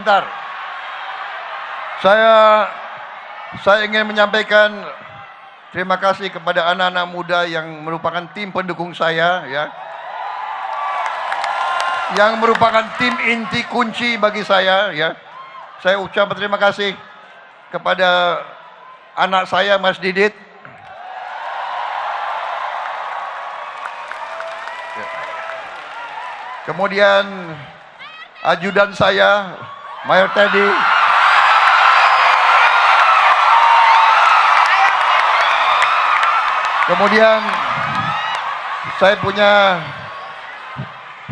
Bentar. Saya ingin menyampaikan terima kasih kepada anak-anak muda yang merupakan tim pendukung saya, ya. Yang merupakan tim inti kunci bagi saya, ya. Saya ucap terima kasih kepada anak saya Mas Didit. Kemudian ajudan saya Mayor Teddy. Kemudian saya punya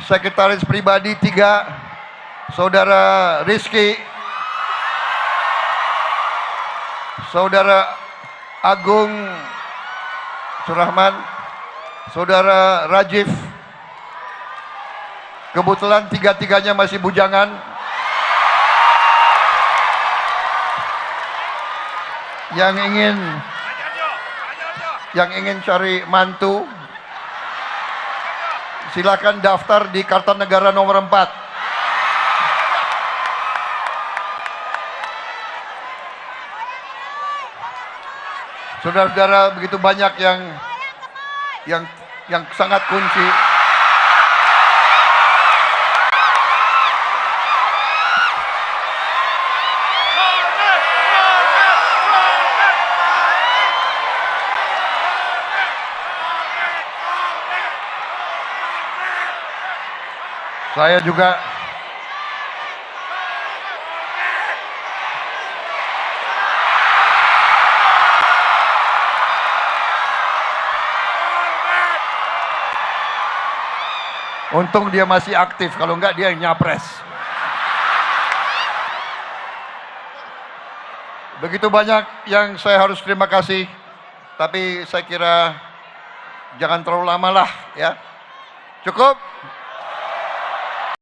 sekretaris pribadi 3, Saudara Rizky, Saudara Agung Surahman, Saudara Rajif. Kebetulan 3-tiganya masih bujangan. Yang ingin cari mantu, silakan daftar di Kartanegara nomor 4. Saudara-saudara, begitu banyak yang sangat kunci. Saya juga untung dia masih aktif, kalau enggak dia nyapres. Begitu banyak yang saya harus terima kasih, tapi saya kira jangan terlalu lama lah, ya. Cukup?